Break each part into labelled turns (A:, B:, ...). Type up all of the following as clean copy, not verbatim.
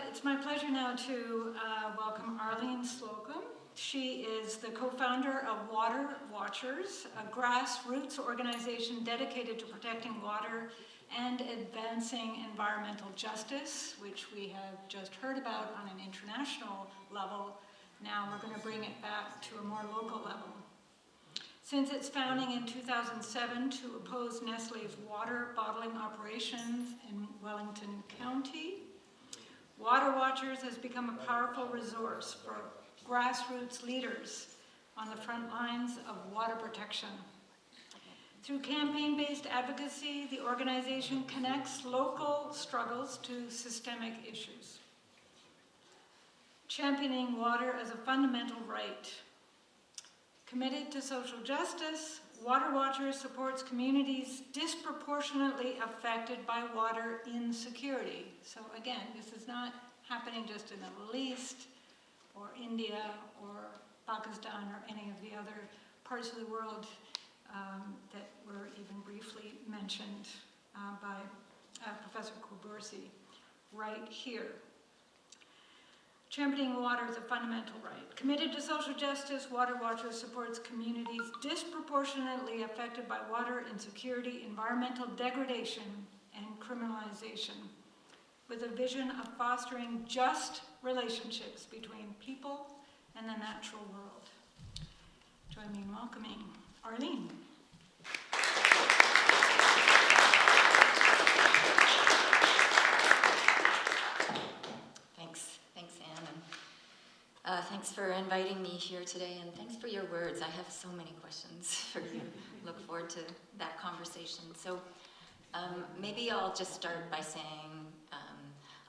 A: It's my pleasure now to welcome Arlene Slocombe. She is the co-founder of Water Watchers, a grassroots organization dedicated to protecting water and advancing environmental justice, which we have just heard about on an international level. Now we're going to bring it back to a more local level. Since its founding in 2007 to oppose Nestlé's water bottling operations in Wellington County, Water Watchers has become a powerful resource for grassroots leaders on the front lines of water protection. Through campaign-based advocacy, the organization connects local struggles to systemic issues. Championing water as a fundamental right. Committed to social justice, Water Watchers supports communities disproportionately affected by water insecurity. So again, this is not happening just in the Middle East or India or Pakistan or any of the other parts of the world that were even briefly mentioned by Professor Kubursi right here. Championing water is a fundamental right. Committed to social justice, Water Watchers supports communities disproportionately affected by water insecurity, environmental degradation, and criminalization, with a vision of fostering just relationships between people and the natural world. Join me in welcoming Arlene.
B: Thanks for inviting me here today, and thanks for your words. I have so many questions for you. Look forward to that conversation. So maybe I'll just start by saying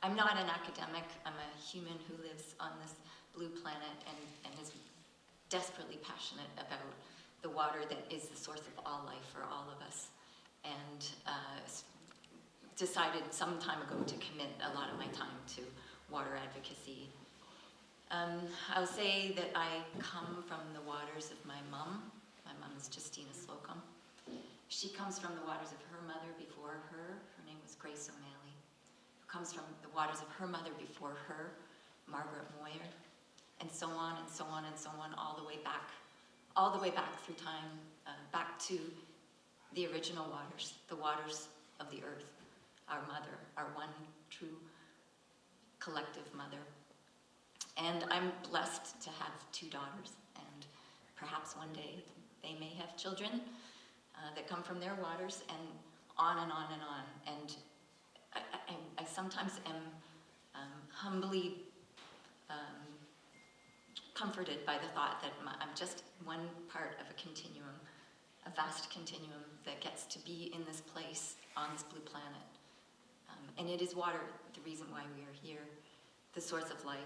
B: I'm not an academic. I'm a human who lives on this blue planet and is desperately passionate about the water that is the source of all life for all of us, and decided some time ago to commit a lot of my time to water advocacy. I'll say that I come from the waters of my mom. My mom is Justina Slocombe. She comes from the waters of her mother before her. Her name was Grace O'Malley. Who comes from the waters of her mother before her, Margaret Moyer, and so on and so on and so on, all the way back through time, back to the original waters, the waters of the earth, our mother, our one true collective mother. And I'm blessed to have two daughters, and perhaps one day they may have children that come from their waters, and on and on and on. And I sometimes am humbly comforted by the thought that I'm just one part of a continuum, a vast continuum that gets to be in this place on this blue planet. And it is water, the reason why we are here, the source of life.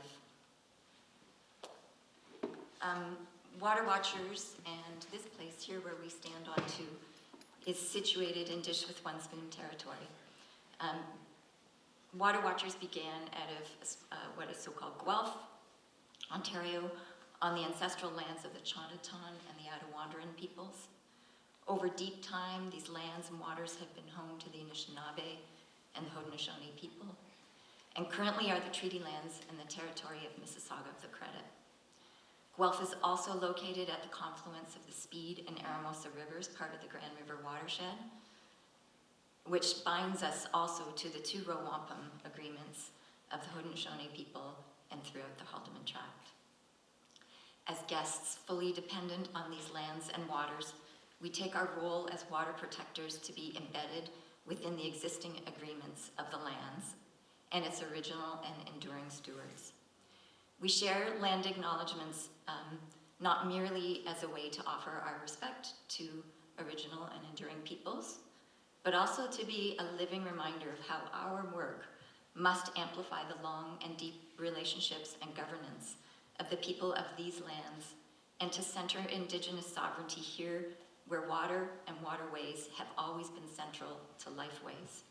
B: Water Watchers and this place here where we stand on to is situated in Dish with One Spoon territory. Water Watchers began out of what is so-called Guelph, Ontario, on the ancestral lands of the Chontaton and the Attawandaron peoples. Over deep time, these lands and waters have been home to the Anishinaabe and the Haudenosaunee people, and currently are the treaty lands and the territory of Mississauga of the Credit. Guelph is also located at the confluence of the Speed and Aramosa rivers, part of the Grand River watershed, which binds us also to the two Roe Wampum agreements of the Haudenosaunee people and throughout the Haldimand Tract. As guests fully dependent on these lands and waters, we take our role as water protectors to be embedded within the existing agreements of the lands and its original and enduring stewards. We share land acknowledgements not merely as a way to offer our respect to original and enduring peoples, but also to be a living reminder of how our work must amplify the long and deep relationships and governance of the people of these lands, and to center Indigenous sovereignty here where water and waterways have always been central to lifeways.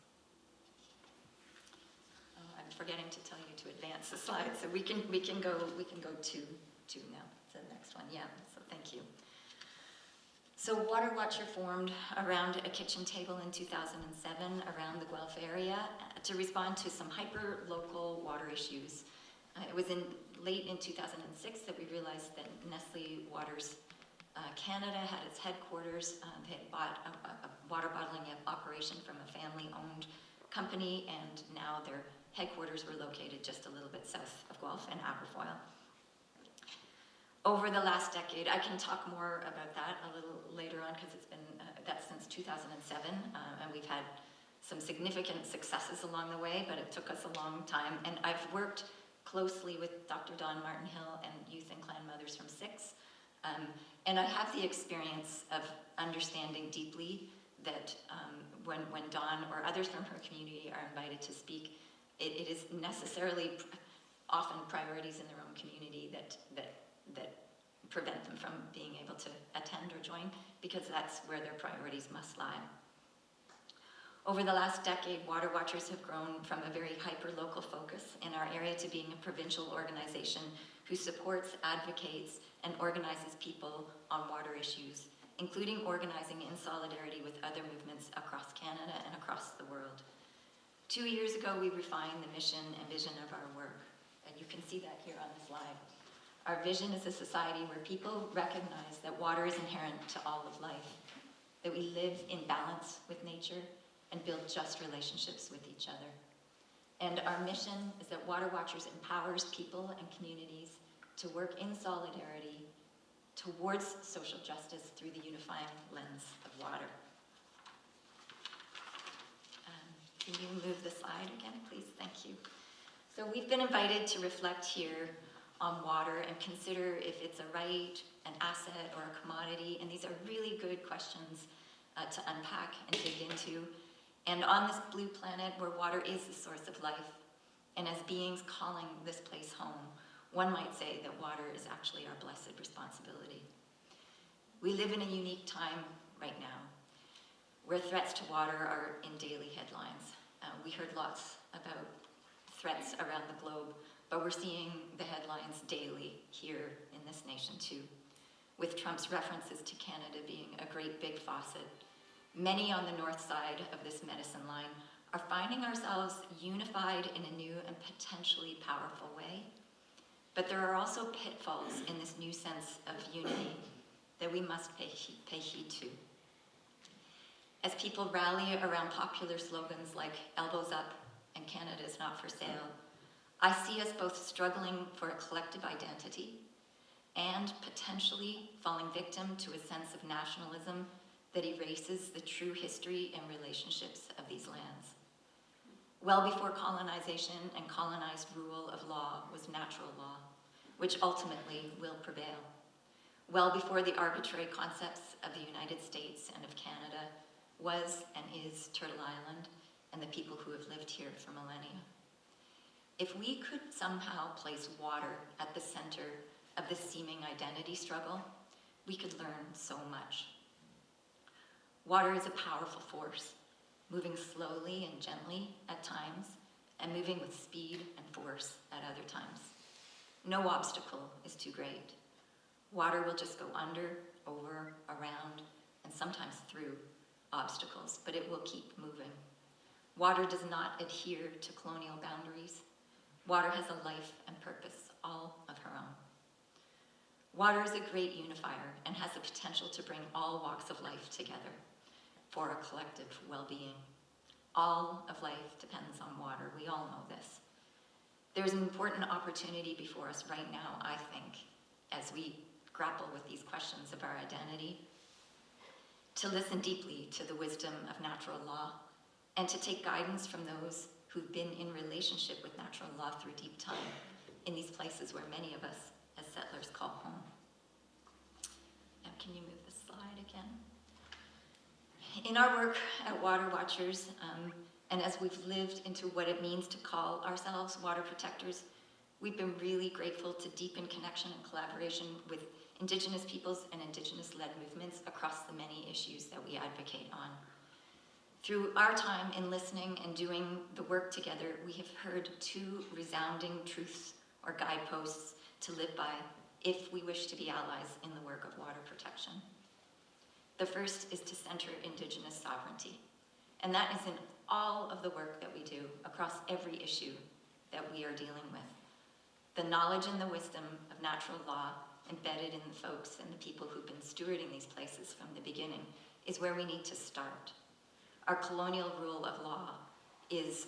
B: I'm forgetting to tell you to advance the slide, so we can go two now. The next one, yeah. So thank you. So Water Watcher formed around a kitchen table in 2007 around the Guelph area to respond to some hyper-local water issues. It was late in 2006 that we realized that Nestle Waters Canada had its headquarters. They had bought a water bottling operation from a family-owned company, and now their headquarters were located just a little bit south of Guelph in Aberfoyle. Over the last decade, I can talk more about that a little later on because it's been, that's since 2007, and we've had some significant successes along the way, but it took us a long time. And I've worked closely with Dr. Dawn Martin-Hill and youth and clan mothers from SIX, and I have the experience of understanding deeply that when Dawn or others from her community are invited to speak, it is necessarily often priorities in their own community that prevent them from being able to attend or join, because that's where their priorities must lie. Over the last decade, Water Watchers have grown from a very hyper-local focus in our area to being a provincial organization who supports, advocates, and organizes people on water issues, including organizing in solidarity with other movements across Canada and across the world. 2 years ago, we refined the mission and vision of our work, and you can see that here on the slide. Our vision is a society where people recognize that water is inherent to all of life, that we live in balance with nature and build just relationships with each other. And our mission is that Water Watchers empowers people and communities to work in solidarity towards social justice through the unifying lens of water. Can you move the slide again, please? Thank you. So we've been invited to reflect here on water and consider if it's a right, an asset, or a commodity. And these are really good questions to unpack and dig into. And on this blue planet where water is the source of life, and as beings calling this place home, one might say that water is actually our blessed responsibility. We live in a unique time right now, where threats to water are in daily headlines. We heard lots about threats around the globe, but we're seeing the headlines daily here in this nation too, with Trump's references to Canada being a great big faucet. Many on the north side of this medicine line are finding ourselves unified in a new and potentially powerful way. But there are also pitfalls in this new sense of unity that we must pay heed to. As people rally around popular slogans like elbows up and Canada is not for sale, I see us both struggling for a collective identity and potentially falling victim to a sense of nationalism that erases the true history and relationships of these lands. Well before colonization and colonized rule of law was natural law, which ultimately will prevail. Well before the arbitrary concepts of the United States and of Canada was and is Turtle Island and the people who have lived here for millennia. If we could somehow place water at the center of this seeming identity struggle, we could learn so much. Water is a powerful force, moving slowly and gently at times, and moving with speed and force at other times. No obstacle is too great. Water will just go under, over, around, and sometimes through obstacles, but it will keep moving. Water does not adhere to colonial boundaries. Water has a life and purpose all of her own. Water is a great unifier and has the potential to bring all walks of life together for a collective well-being. All of life depends on water. We all know this. There's an important opportunity before us right now, I think, as we grapple with these questions of our identity, to listen deeply to the wisdom of natural law and to take guidance from those who've been in relationship with natural law through deep time in these places where many of us as settlers call home. Now, can you move the slide again? In our work at Water Watchers, and as we've lived into what it means to call ourselves water protectors, we've been really grateful to deepen connection and collaboration with Indigenous peoples and Indigenous-led movements across the many issues that we advocate on. Through our time in listening and doing the work together, we have heard two resounding truths or guideposts to live by if we wish to be allies in the work of water protection. The first is to center Indigenous sovereignty. And that is in all of the work that we do across every issue that we are dealing with. The knowledge and the wisdom of natural law embedded in the folks and the people who've been stewarding these places from the beginning is where we need to start. Our colonial rule of law is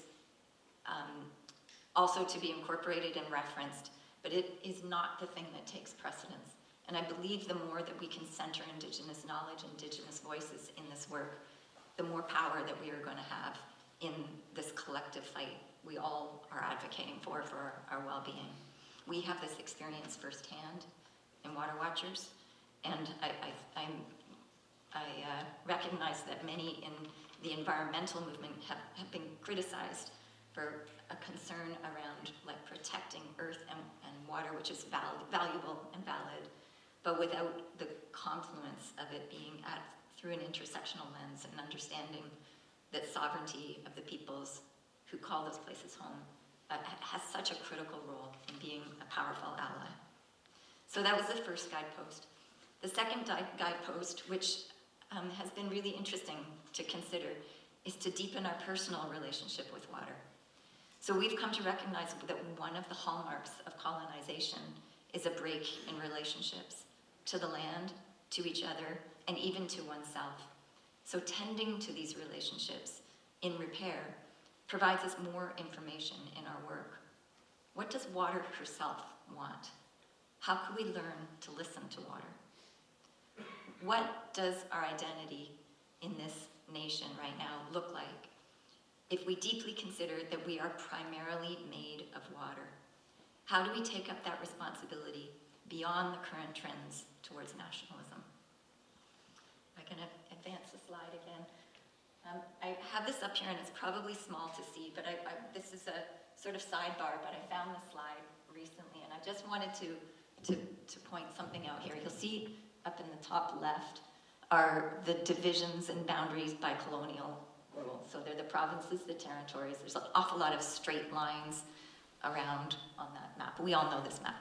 B: also to be incorporated and referenced, but it is not the thing that takes precedence. And I believe the more that we can center Indigenous knowledge, Indigenous voices in this work, the more power that we are going to have in this collective fight we all are advocating for our well-being. We have this experience firsthand in Water Watchers, and I recognize that many in the environmental movement have been criticized for a concern around like protecting earth and water, which is valuable and valid, but without the confluence of it being through an intersectional lens and understanding that sovereignty of the peoples who call those places home has such a critical role in being a powerful ally. So that was the first guidepost. The second guidepost, which has been really interesting to consider, is to deepen our personal relationship with water. So we've come to recognize that one of the hallmarks of colonization is a break in relationships to the land, to each other, and even to oneself. So tending to these relationships in repair provides us more information in our work. What does water herself want? How can we learn to listen to water? What does our identity in this nation right now look like if we deeply consider that we are primarily made of water? How do we take up that responsibility beyond the current trends towards nationalism? I can advance the slide again. I have this up here, and it's probably small to see, but this is a sort of sidebar, but I found this slide recently, and I just wanted to point something out here. You'll see up in the top left are the divisions and boundaries by colonial rule. So they're the provinces, the territories. There's an awful lot of straight lines around on that map. We all know this map.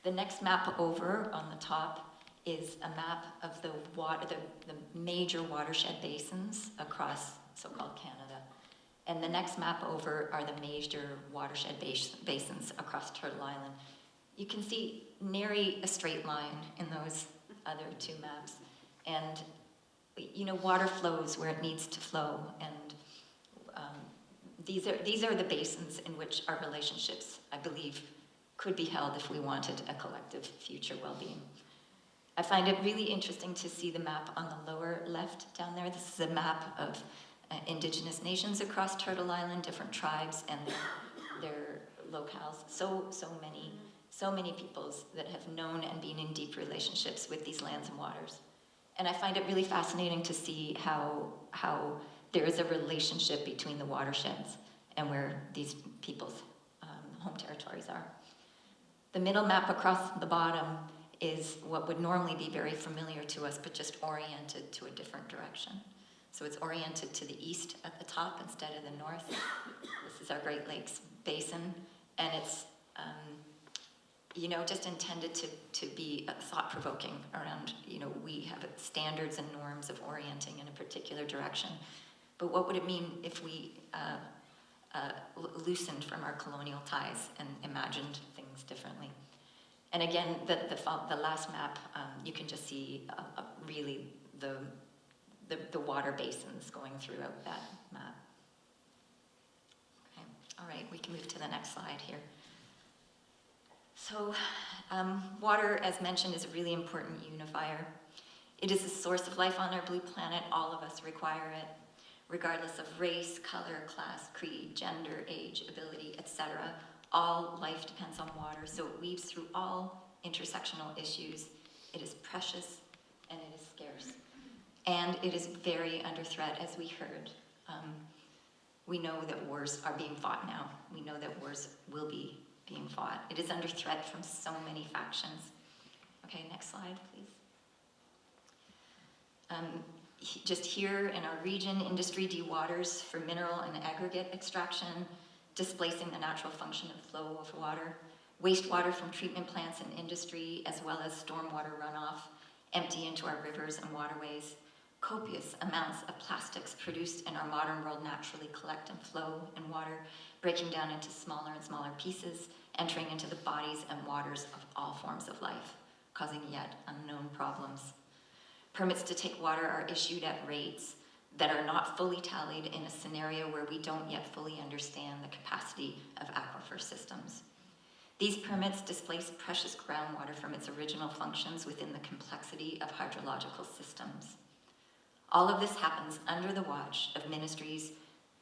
B: The next map over on the top is a map of the major watershed basins across so-called Canada. And the next map over are the major watershed basins across Turtle Island. You can see nary a straight line in those other two maps. And, water flows where it needs to flow. And these are the basins in which our relationships, I believe, could be held if we wanted a collective future well-being. I find it really interesting to see the map on the lower left down there. This is a map of Indigenous nations across Turtle Island, different tribes and their locales. So many peoples that have known and been in deep relationships with these lands and waters. And I find it really fascinating to see how there is a relationship between the watersheds and where these people's home territories are. The middle map across the bottom is what would normally be very familiar to us, but just oriented to a different direction. So it's oriented to the east at the top instead of the north. This is our Great Lakes Basin, and it's just intended to be thought-provoking around, we have standards and norms of orienting in a particular direction. But what would it mean if we loosened from our colonial ties and imagined things differently? And again, the last map, you can just see really the water basins going throughout that map. Okay, all right, we can move to the next slide here. So water, as mentioned, is a really important unifier. It is a source of life on our blue planet. All of us require it, regardless of race, color, class, creed, gender, age, ability, etc. All life depends on water, so it weaves through all intersectional issues. It is precious and it is scarce. And it is very under threat, as we heard. We know that wars are being fought now. We know that wars will be being fought. It is under threat from so many factions. Okay, next slide, please. Just here in our region, industry dewaters for mineral and aggregate extraction, displacing the natural function and flow of water, wastewater from treatment plants and industry, as well as stormwater runoff, empty into our rivers and waterways. Copious amounts of plastics produced in our modern world naturally collect and flow in water, breaking down into smaller and smaller pieces, entering into the bodies and waters of all forms of life, causing yet unknown problems. Permits to take water are issued at rates that are not fully tallied in a scenario where we don't yet fully understand the capacity of aquifer systems. These permits displace precious groundwater from its original functions within the complexity of hydrological systems. All of this happens under the watch of ministries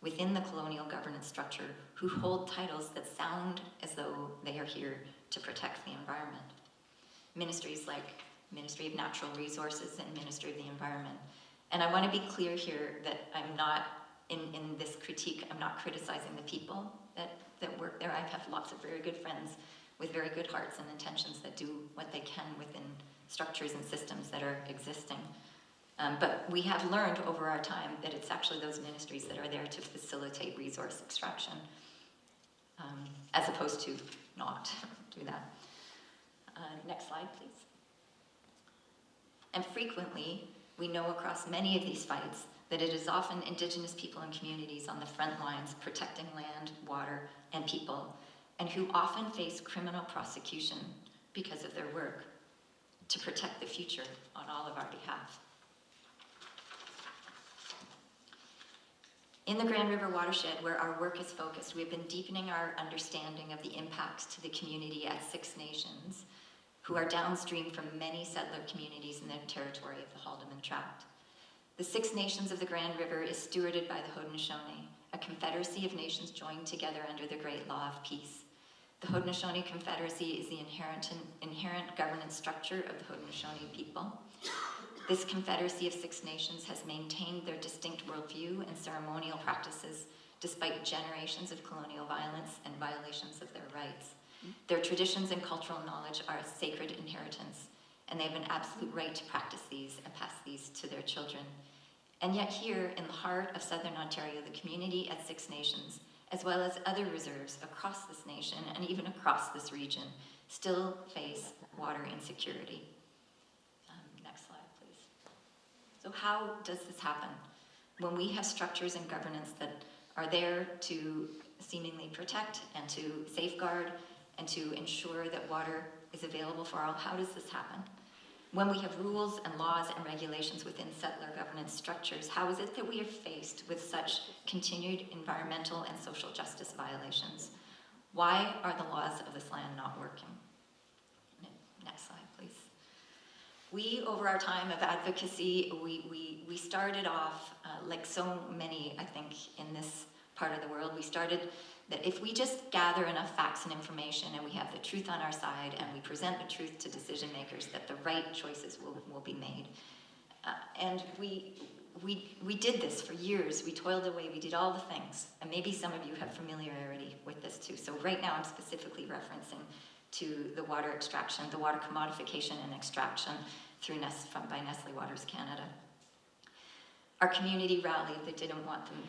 B: within the colonial governance structure who hold titles that sound as though they are here to protect the environment. Ministries like Ministry of Natural Resources and Ministry of the Environment. And I want to be clear here that I'm not, in this critique, I'm not criticizing the people that work there. I've had lots of very good friends with very good hearts and intentions that do what they can within structures and systems that are existing. But we have learned over our time that it's actually those ministries that are there to facilitate resource extraction, as opposed to not do that. Next slide, please. And frequently, we know across many of these fights that it is often Indigenous people and communities on the front lines protecting land, water, and people, and who often face criminal prosecution because of their work to protect the future on all of our behalf. In the Grand River watershed, where our work is focused, we have been deepening our understanding of the impacts to the community at Six Nations, who are downstream from many settler communities in the territory of the Haldimand Tract. The Six Nations of the Grand River is stewarded by the Haudenosaunee, a confederacy of nations joined together under the Great Law of Peace. The Haudenosaunee Confederacy is the inherent governance structure of the Haudenosaunee people. This confederacy of Six Nations has maintained their distinct worldview and ceremonial practices despite generations of colonial violence and violations of their rights. Their traditions and cultural knowledge are a sacred inheritance, and they have an absolute right to practice these and pass these to their children. And yet here, in the heart of Southern Ontario, the community at Six Nations, as well as other reserves across this nation and even across this region, still face water insecurity. Next slide, please. So how does this happen? When we have structures and governance that are there to seemingly protect and to safeguard and to ensure that water is available for all, how does this happen? When we have rules and laws and regulations within settler governance structures, how is it that we are faced with such continued environmental and social justice violations? Why are the laws of this land not working? Next slide, please. We, over our time of advocacy, we started off, like so many, I think, in this part of the world, we started that if we just gather enough facts and information and we have the truth on our side and we present the truth to decision makers, that the right choices will be made. And we did this for years. We toiled away, we did all the things. And maybe some of you have familiarity with this too. So right now I'm specifically referencing to the water extraction, the water commodification and extraction through by Nestle Waters Canada. Our community rallied. They didn't want them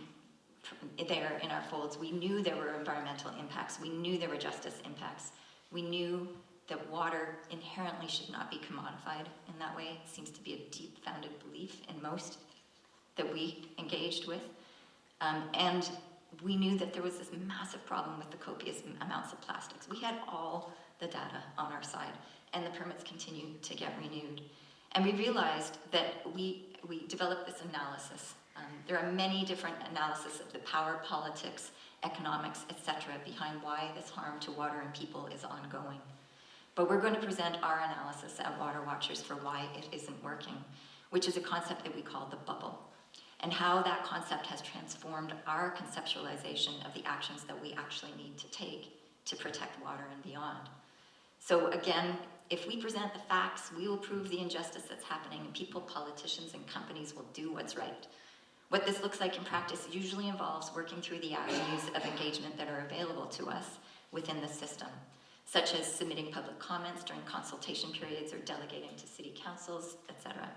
B: there in our folds. We knew there were environmental impacts. We knew there were justice impacts. We knew that water inherently should not be commodified in that way. It seems to be a deep-founded belief in most that we engaged with. And we knew that there was this massive problem with the copious amounts of plastics. We had all the data on our side, and the permits continued to get renewed. And we realized that we developed this analysis. There are many different analyses of the power, politics, economics, etc., behind why this harm to water and people is ongoing. But we're going to present our analysis at Water Watchers for why it isn't working, which is a concept that we call the bubble, and how that concept has transformed our conceptualization of the actions that we actually need to take to protect water and beyond. So again, if we present the facts, we will prove the injustice that's happening, and people, politicians, and companies will do what's right. What this looks like in practice usually involves working through the avenues of engagement that are available to us within the system, such as submitting public comments during consultation periods or delegating to city councils, etc.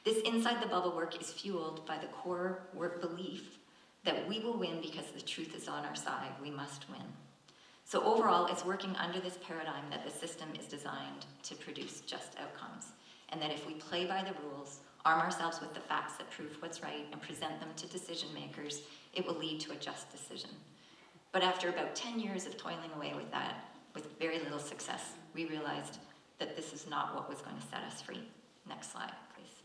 B: This inside the bubble work is fueled by the core work belief that we will win because the truth is on our side. We must win. So overall, it's working under this paradigm that the system is designed to produce just outcomes. and that if we play by the rules, arm ourselves with the facts that prove what's right, and present them to decision makers, it will lead to a just decision. But after about 10 years of toiling away with that, with very little success, we realized that this is not what was going to set us free. Next slide, please.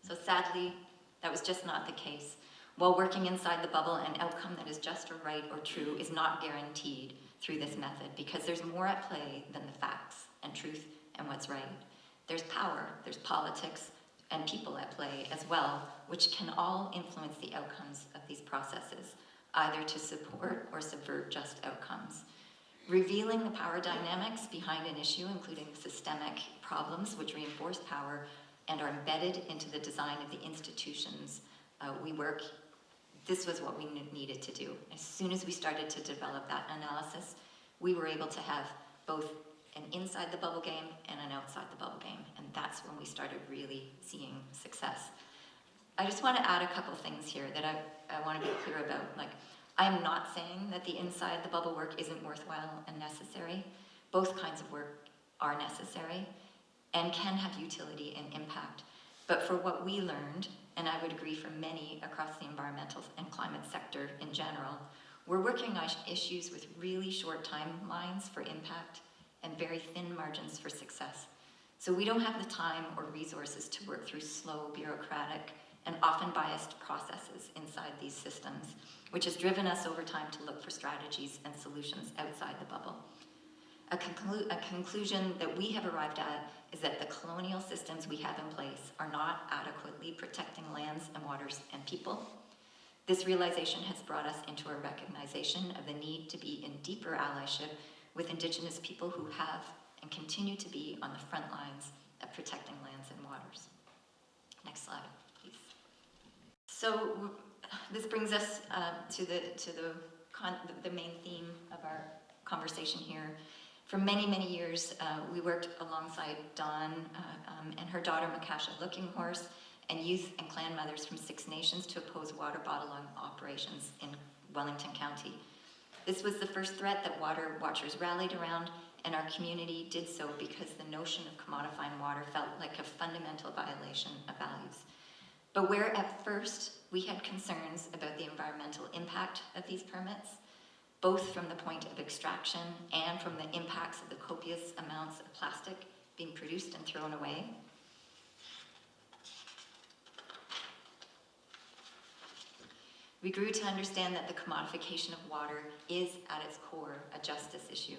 B: So sadly, that was just not the case. While working inside the bubble, an outcome that is just or right or true is not guaranteed through this method, because there's more at play than the facts and truth and what's right. There's power, there's politics, and people at play as well, which can all influence the outcomes of these processes, either to support or subvert just outcomes. Revealing the power dynamics behind an issue, including systemic problems which reinforce power and are embedded into the design of the institutions we work, this was what we needed to do. As soon as we started to develop that analysis, we were able to have both an inside the bubble game and an outside the bubble game, and that's when we started really seeing success. I just want to add a couple things here that I want to be clear about. Like, I'm not saying that the inside the bubble work isn't worthwhile and necessary. Both kinds of work are necessary and can have utility and impact. But for what we learned, and I would agree for many across the environmental and climate sector in general, we're working on issues with really short timelines for impact and very thin margins for success. So we don't have the time or resources to work through slow, bureaucratic, and often biased processes inside these systems, which has driven us over time to look for strategies and solutions outside the bubble. A conclusion that we have arrived at is that the colonial systems we have in place are not adequately protecting lands and waters and people. This realization has brought us into a recognition of the need to be in deeper allyship with Indigenous people who have and continue to be on the front lines of protecting lands and waters. Next slide, please. So this brings us to the main theme of our conversation here. For many, many years, we worked alongside Dawn and her daughter, Makasha Looking Horse, and youth and clan mothers from Six Nations to oppose water bottling operations in Wellington County. This was the first threat that Water Watchers rallied around, and our community did so because the notion of commodifying water felt like a fundamental violation of values. But where at first we had concerns about the environmental impact of these permits, both from the point of extraction and from the impacts of the copious amounts of plastic being produced and thrown away, we grew to understand that the commodification of water is at its core a justice issue.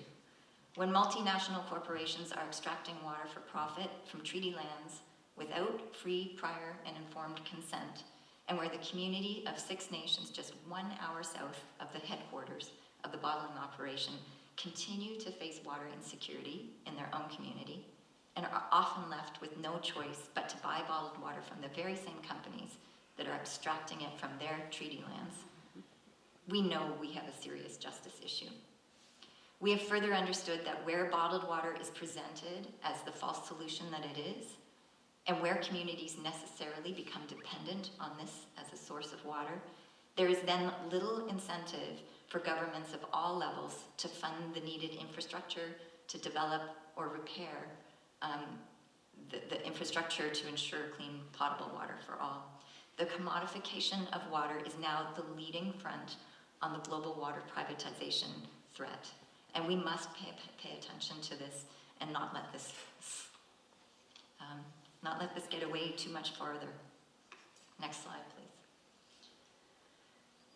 B: When multinational corporations are extracting water for profit from treaty lands without free, prior, and informed consent, and where the community of Six Nations just 1 hour south of the headquarters of the bottling operation continue to face water insecurity in their own community and are often left with no choice but to buy bottled water from the very same companies that are extracting it from their treaty lands, we know we have a serious justice issue. We have further understood that where bottled water is presented as the false solution that it is, and where communities necessarily become dependent on this as a source of water, there is then little incentive for governments of all levels to fund the needed infrastructure to develop or repair the infrastructure to ensure clean, potable water for all. The commodification of water is now the leading front on the global water privatization threat, and we must pay attention to this and not let this get away too much farther. Next slide, please.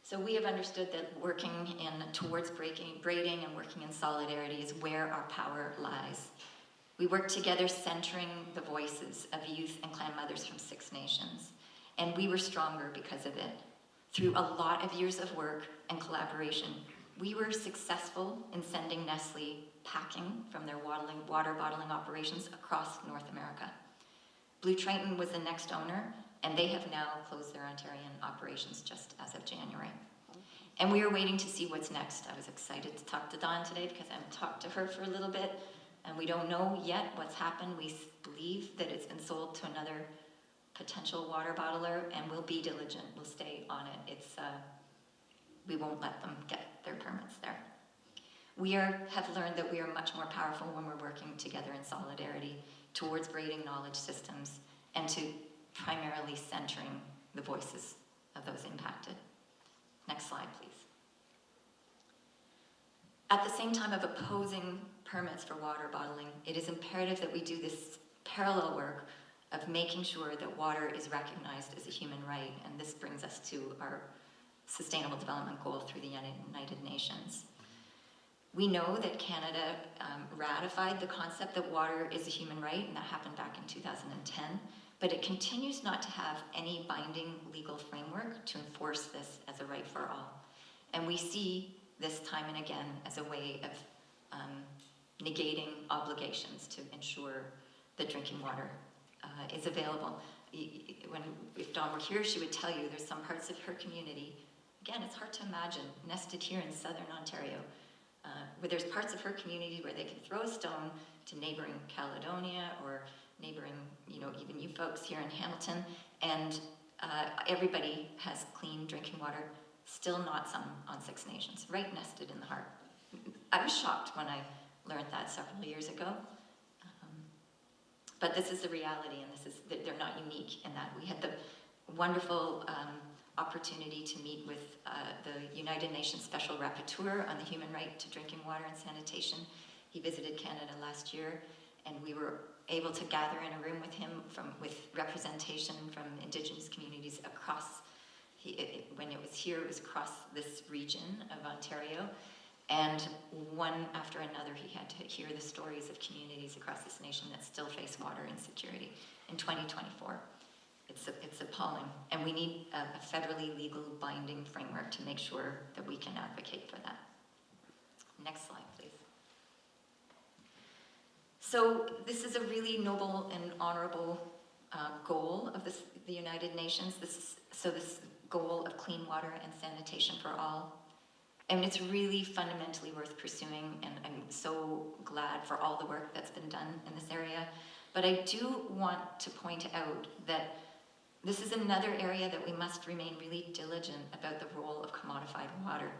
B: So we have understood that working towards braiding and working in solidarity is where our power lies. We work together centering the voices of youth and clan mothers from Six Nations, and we were stronger because of it. Through a lot of years of work and collaboration, we were successful in sending Nestle packing from their water bottling operations across North America. Blue Triton was the next owner, and they have now closed their Ontarian operations just as of January. And we are waiting to see what's next. I was excited to talk to Dawn today because I haven't talked to her for a little bit, and we don't know yet what's happened. We believe that it's been sold to another potential water bottler, and we'll be diligent. We'll stay on it. We won't let them get their permits there. have learned that we are much more powerful when we're working together in solidarity towards braiding knowledge systems and to primarily centering the voices of those impacted. Next slide, please. At the same time of opposing permits for water bottling, it is imperative that we do this parallel work of making sure that water is recognized as a human right, and this brings us to our Sustainable Development Goal through the United Nations. We know that Canada ratified the concept that water is a human right, and that happened back in 2010, but it continues not to have any binding legal framework to enforce this as a right for all. And we see this time and again as a way of negating obligations to ensure that drinking water is available. If Dawn were here, she would tell you there's some parts of her community, again, it's hard to imagine, nested here in southern Ontario, where there's parts of her community where they can throw a stone to neighboring Caledonia or neighboring, even you folks here in Hamilton, and everybody has clean drinking water, still not some on Six Nations, right nested in the heart. I was shocked when I learned that several years ago. But this is the reality, and they're not unique in that. We had the wonderful opportunity to meet with the United Nations Special Rapporteur on the human right to drinking water and sanitation. He visited Canada last year, and we were able to gather in a room with him with representation from Indigenous communities across, when it was here, it was across this region of Ontario. And one after another, he had to hear the stories of communities across this nation that still face water insecurity in 2024. It's appalling, and we need a federally legal binding framework to make sure that we can advocate for that. Next slide, please. So this is a really noble and honorable goal of the United Nations. This goal of clean water and sanitation for all. And it's really fundamentally worth pursuing, and I'm so glad for all the work that's been done in this area. But I do want to point out that this is another area that we must remain really diligent about the role of commodified water.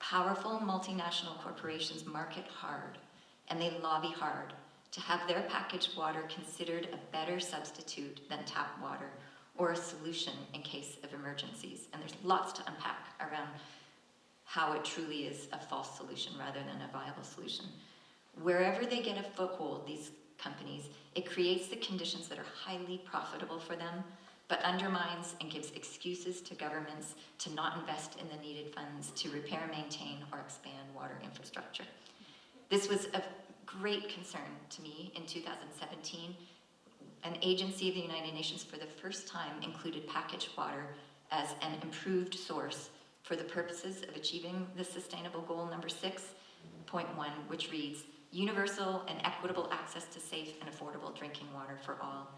B: Powerful multinational corporations market hard, and they lobby hard to have their packaged water considered a better substitute than tap water or a solution in case of emergencies. And there's lots to unpack around how it truly is a false solution rather than a viable solution. Wherever they get a foothold, these companies, it creates the conditions that are highly profitable for them, but undermines and gives excuses to governments to not invest in the needed funds to repair, maintain, or expand water infrastructure. This was of great concern to me in 2017. An agency of the United Nations for the first time included packaged water as an improved source for the purposes of achieving the Sustainable Goal number 6.1, which reads, universal and equitable access to safe and affordable drinking water for all.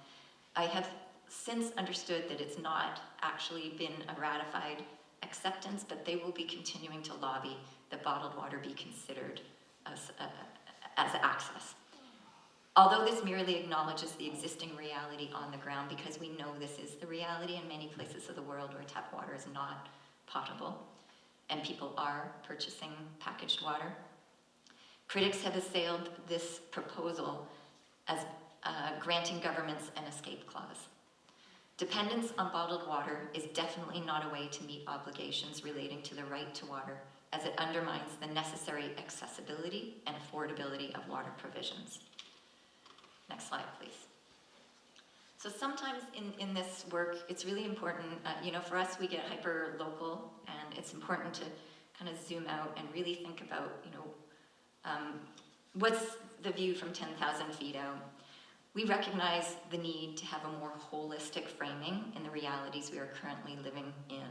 B: I have since understood that it's not actually been a ratified acceptance, but they will be continuing to lobby that bottled water be considered as access. Although this merely acknowledges the existing reality on the ground, because we know this is the reality in many places of the world where tap water is not potable, and people are purchasing packaged water. Critics have assailed this proposal as granting governments an escape clause. Dependence on bottled water is definitely not a way to meet obligations relating to the right to water, as it undermines the necessary accessibility and affordability of water provisions. Next slide, please. So sometimes in this work, it's really important, for us, we get hyper-local, and it's important to kind of zoom out and really think about, what's the view from 10,000 feet out? We recognize the need to have a more holistic framing in the realities we are currently living in,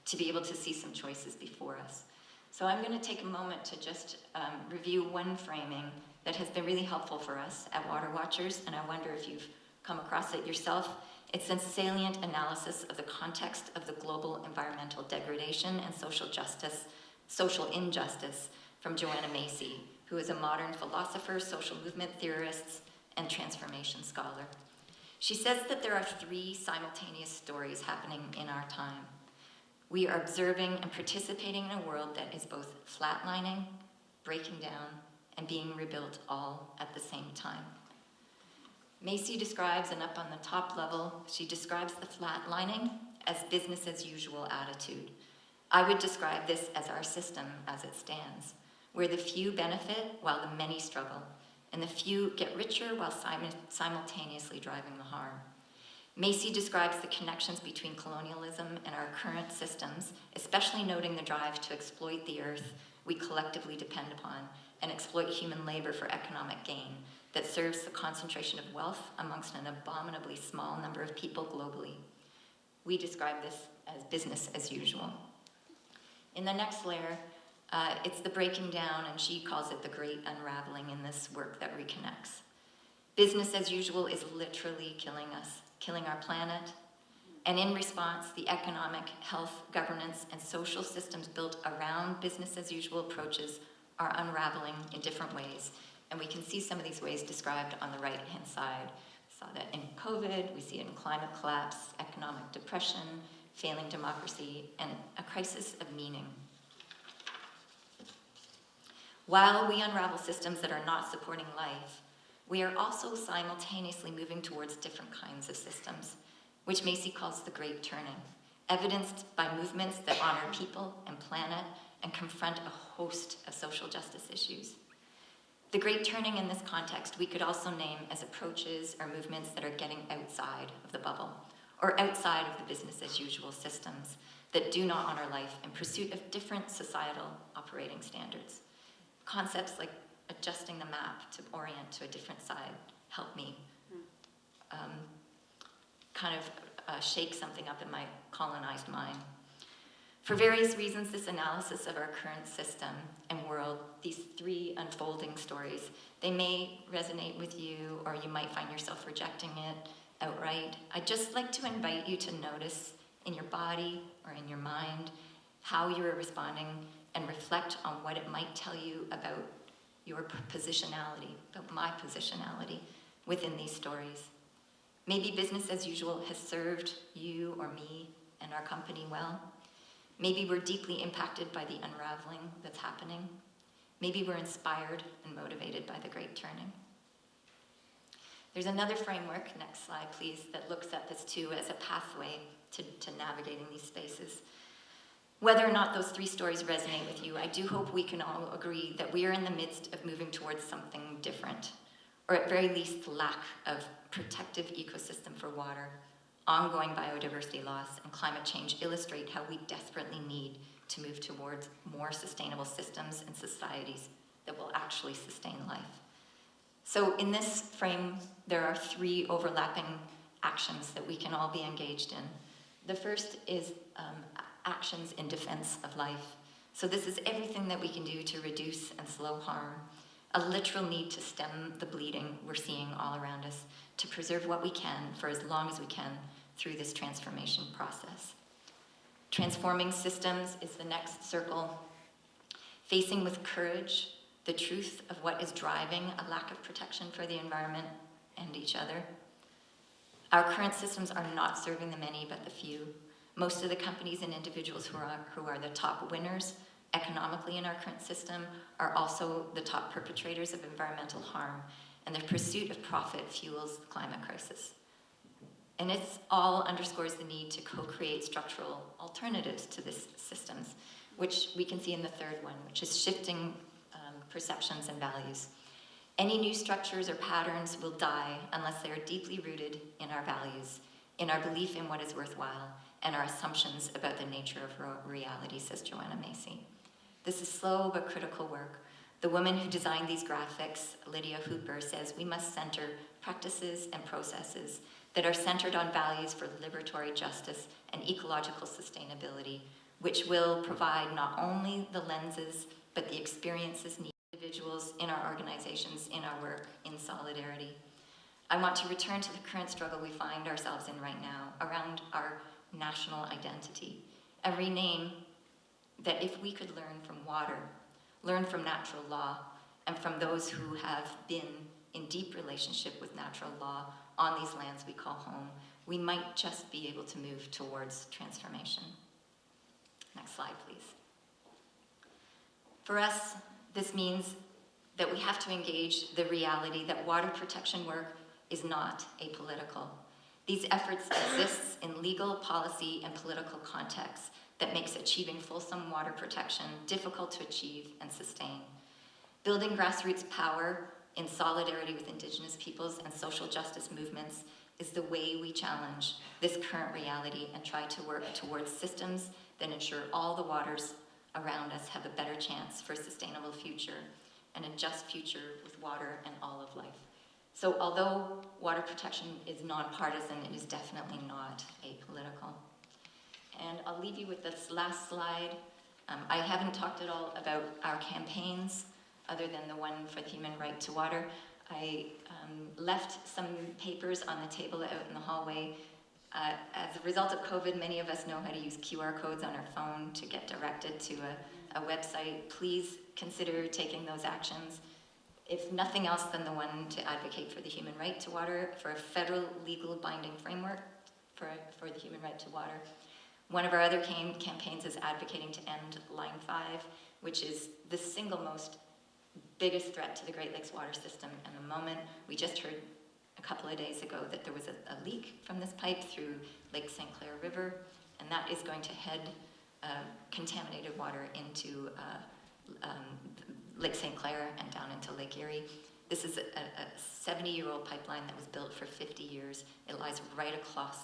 B: to be able to see some choices before us. So I'm going to take a moment to just review one framing that has been really helpful for us at Water Watchers, and I wonder if you've come across it yourself. It's a salient analysis of the context of the global environmental degradation and social injustice from Joanna Macy, who is a modern philosopher, social movement theorist, and transformation scholar. She says that there are 3 simultaneous stories happening in our time. We are observing and participating in a world that is both flatlining, breaking down, and being rebuilt all at the same time. Macy describes, and up on the top level, she describes the flatlining as business as usual attitude. I would describe this as our system as it stands, where the few benefit while the many struggle, and the few get richer while simultaneously driving the harm. Macy describes the connections between colonialism and our current systems, especially noting the drive to exploit the earth we collectively depend upon and exploit human labor for economic gain that serves the concentration of wealth amongst an abominably small number of people globally. We describe this as business as usual. In the next layer, it's the breaking down, and she calls it the great unraveling in this work that reconnects. Business as usual is literally killing us, killing our planet, and in response, the economic, health, governance, and social systems built around business as usual approaches are unraveling in different ways, and we can see some of these ways described on the right-hand side. We saw that in COVID, we see it in climate collapse, economic depression, failing democracy, and a crisis of meaning. While we unravel systems that are not supporting life, we are also simultaneously moving towards different kinds of systems, which Macy calls the Great Turning, evidenced by movements that honor people and planet and confront a host of social justice issues. The Great Turning in this context we could also name as approaches or movements that are getting outside of the bubble, or outside of the business as usual systems that do not honor life in pursuit of different societal operating standards. Concepts like adjusting the map to orient to a different side help me shake something up in my colonized mind. For various reasons, this analysis of our current system and world, these three unfolding stories, they may resonate with you, or you might find yourself rejecting it outright. I'd just like to invite you to notice in your body or in your mind how you are responding and reflect on what it might tell you about your positionality, about my positionality within these stories. Maybe business as usual has served you or me and our company well. Maybe we're deeply impacted by the unraveling that's happening. Maybe we're inspired and motivated by the Great Turning. There's another framework, next slide please, that looks at this too as a pathway to navigating these spaces. Whether or not those three stories resonate with you, I do hope we can all agree that we are in the midst of moving towards something different, or at very least the lack of protective ecosystem for water. Ongoing biodiversity loss and climate change illustrate how we desperately need to move towards more sustainable systems and societies that will actually sustain life. So in this frame, there are three overlapping actions that we can all be engaged in. The first is actions in defense of life. So this is everything that we can do to reduce and slow harm, a literal need to stem the bleeding we're seeing all around us, to preserve what we can for as long as we can through this transformation process. Transforming systems is the next circle. Facing with courage the truth of what is driving a lack of protection for the environment and each other. Our current systems are not serving the many but the few. Most of the companies and individuals who are the top winners economically in our current system are also the top perpetrators of environmental harm, and their pursuit of profit fuels the climate crisis. And it all underscores the need to co-create structural alternatives to these systems, which we can see in the third one, which is shifting perceptions and values. Any new structures or patterns will die unless they are deeply rooted in our values, in our belief in what is worthwhile, and our assumptions about the nature of reality, says Joanna Macy. This is slow but critical work. The woman who designed these graphics, Lydia Hooper, says we must center practices and processes that are centered on values for liberatory justice and ecological sustainability, which will provide not only the lenses, but the experiences needed by individuals in our organizations, in our work, in solidarity. I want to return to the current struggle we find ourselves in right now around our national identity, and rename that if we could learn from water, learn from natural law, and from those who have been in deep relationship with natural law on these lands we call home, we might just be able to move towards transformation. Next slide, please. For us, This means that we have to engage the reality that water protection work is not apolitical. These efforts exist in legal, policy, and political contexts that makes achieving fulsome water protection difficult to achieve and sustain. Building grassroots power in solidarity with Indigenous peoples and social justice movements is the way we challenge this current reality and try to work towards systems that ensure all the waters around us have a better chance for a sustainable future and a just future with water and all of life. So although water protection is nonpartisan, it is definitely not apolitical. And I'll leave you with this last slide. I haven't talked at all about our campaigns other than the one for the human right to water. I left some papers on the table out in the hallway. As a result of COVID, many of us know how to use QR codes on our phone to get directed to a website. Please consider taking those actions. If nothing else than the one to advocate for the human right to water, for a federal legal binding framework for the human right to water. One of our other campaigns is advocating to end Line 5, which is the single most biggest threat to the Great Lakes water system at the moment. We just heard a couple of days ago that there was a leak from this pipe through Lake St. Clair River, and that is going to head contaminated water into Lake St. Clair and down into Lake Erie. This is a 70-year-old pipeline that was built for 50 years. It lies right across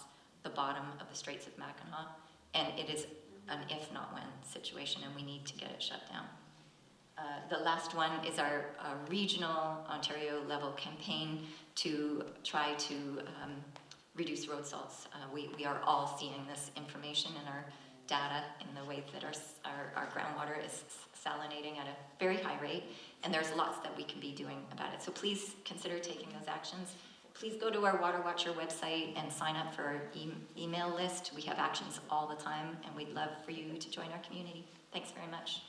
B: the bottom of the Straits of Mackinac, and it is an if not when situation, and we need to get it shut down. The last one is our regional Ontario level campaign to try to reduce road salts. We are all seeing this information in our data in the way that our groundwater is salinating at a very high rate, and there's lots that we can be doing about it. So please consider taking those actions. Please go to our Water Watcher website and sign up for our email list. We have actions all the time, and we'd love for you to join our community. Thanks very much.